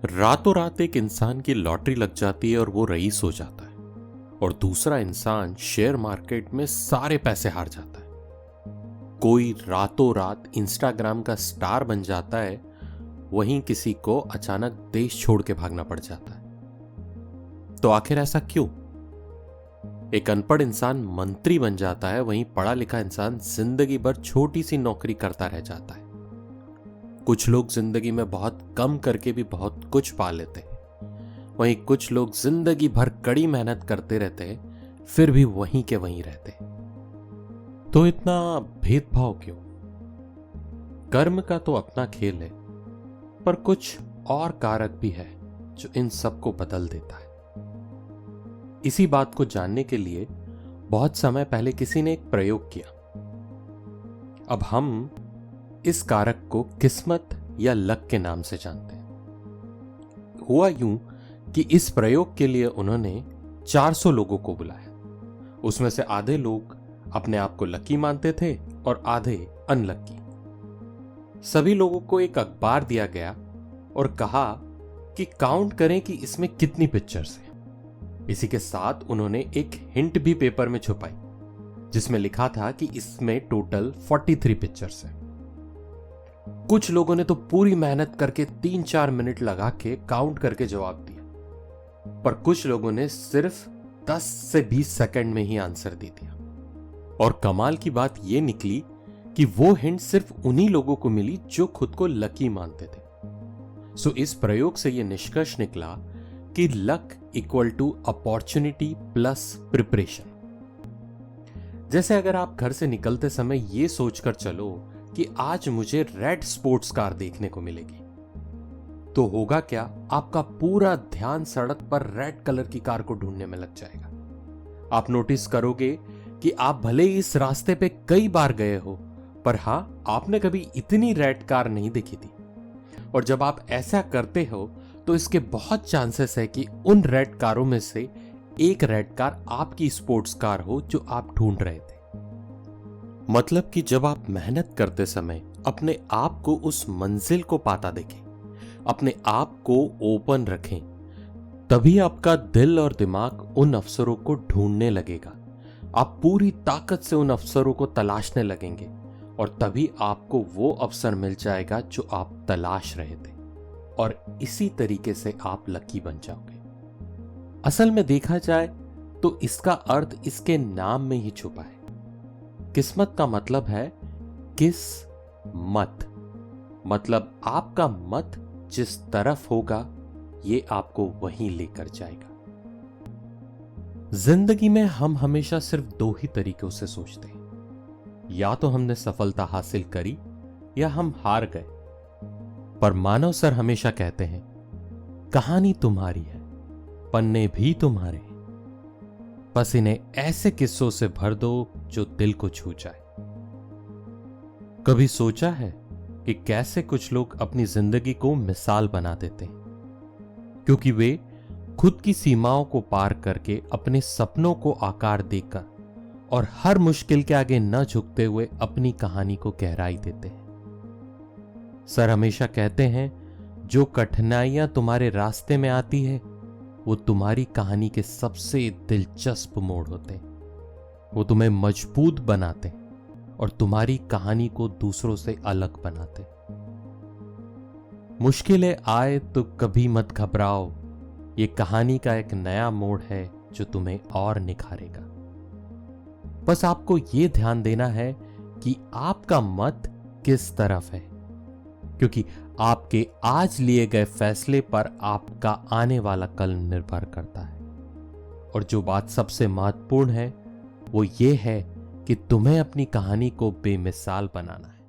रातों रात एक इंसान की लॉटरी लग जाती है और वो रईस हो जाता है, और दूसरा इंसान शेयर मार्केट में सारे पैसे हार जाता है। कोई रातों रात इंस्टाग्राम का स्टार बन जाता है, वहीं किसी को अचानक देश छोड़ के भागना पड़ जाता है। तो आखिर ऐसा क्यों? एक अनपढ़ इंसान मंत्री बन जाता है, वहीं पढ़ा लिखा इंसान जिंदगी भर छोटी सी नौकरी करता रह जाता है। कुछ लोग जिंदगी में बहुत कम करके भी बहुत कुछ पा लेते हैं, वहीं कुछ लोग जिंदगी भर कड़ी मेहनत करते रहते हैं, फिर भी वहीं के वहीं रहते हैं। तो इतना भेदभाव क्यों? कर्म का तो अपना खेल है, पर कुछ और कारक भी है जो इन सबको बदल देता है। इसी बात को जानने के लिए बहुत समय पहले किसी ने एक प्रयोग किया। अब हम इस कारक को किस्मत या लक के नाम से जानते हैं। हुआ यूं कि इस प्रयोग के लिए उन्होंने 400 लोगों को बुलाया। उसमें से आधे लोग अपने आप को लकी मानते थे और आधे अनलकी। सभी लोगों को एक अखबार दिया गया और कहा कि काउंट करें कि इसमें कितनी पिक्चर्स हैं। इसी के साथ उन्होंने एक हिंट भी पेपर में छुपाई, जिसमें लिखा था कि इसमें टोटल 43 पिक्चर्स हैं। कुछ लोगों ने तो पूरी मेहनत करके 3-4 मिनट लगा के काउंट करके जवाब दिया, पर कुछ लोगों ने सिर्फ 10 से 20 सेकंड में ही आंसर दे दिया। और कमाल की बात यह निकली कि वो हिंट सिर्फ उन्हीं लोगों को मिली जो खुद को लकी मानते थे। सो इस प्रयोग से यह निष्कर्ष निकला कि luck equal to opportunity plus preparation. जैसे अगर आप घर से निकलते समय यह सोचकर चलो कि आज मुझे रेड स्पोर्ट्स कार देखने को मिलेगी, तो होगा क्या? आपका पूरा ध्यान सड़क पर रेड कलर की कार को ढूंढने में लग जाएगा। आप नोटिस करोगे कि आप भले ही इस रास्ते पे कई बार गए हो, पर हां, आपने कभी इतनी रेड कार नहीं देखी थी। और जब आप ऐसा करते हो तो इसके बहुत चांसेस है कि उन रेड कारों में से एक रेड कार आपकी स्पोर्ट्स कार हो जो आप ढूंढ रहे थे। मतलब कि जब आप मेहनत करते समय अपने आप को उस मंजिल को पाता देखें, अपने आप को ओपन रखें, तभी आपका दिल और दिमाग उन अवसरों को ढूंढने लगेगा। आप पूरी ताकत से उन अवसरों को तलाशने लगेंगे और तभी आपको वो अवसर मिल जाएगा जो आप तलाश रहे थे, और इसी तरीके से आप लकी बन जाओगे। असल में देखा जाए तो इसका अर्थ इसके नाम में ही छुपा है। किस्मत का मतलब है किस मत, मतलब आपका मत जिस तरफ होगा ये आपको वहीं लेकर जाएगा। जिंदगी में हम हमेशा सिर्फ 2 ही तरीकों से सोचते हैं, या तो हमने सफलता हासिल करी या हम हार गए। पर मानव सर हमेशा कहते हैं, कहानी तुम्हारी है, पन्ने भी तुम्हारे, बस इन्हें ऐसे किस्सों से भर दो जो दिल को छू जाए। कभी सोचा है कि कैसे कुछ लोग अपनी जिंदगी को मिसाल बना देते हैं, क्योंकि वे खुद की सीमाओं को पार करके अपने सपनों को आकार देकर और हर मुश्किल के आगे न झुकते हुए अपनी कहानी को गहराई देते हैं। सर हमेशा कहते हैं, जो कठिनाइयां तुम्हारे रास्ते में आती है वो तुम्हारी कहानी के सबसे दिलचस्प मोड़ होते हैं। वो तुम्हें मजबूत बनाते हैं और तुम्हारी कहानी को दूसरों से अलग बनाते हैं। मुश्किलें आए तो कभी मत घबराओ, ये कहानी का एक नया मोड़ है जो तुम्हें और निखारेगा। बस आपको ये ध्यान देना है कि आपका मत किस तरफ है, क्योंकि आपके आज लिए गए फैसले पर आपका आने वाला कल निर्भर करता है। और जो बात सबसे महत्वपूर्ण है वो ये है कि तुम्हें अपनी कहानी को बेमिसाल बनाना है।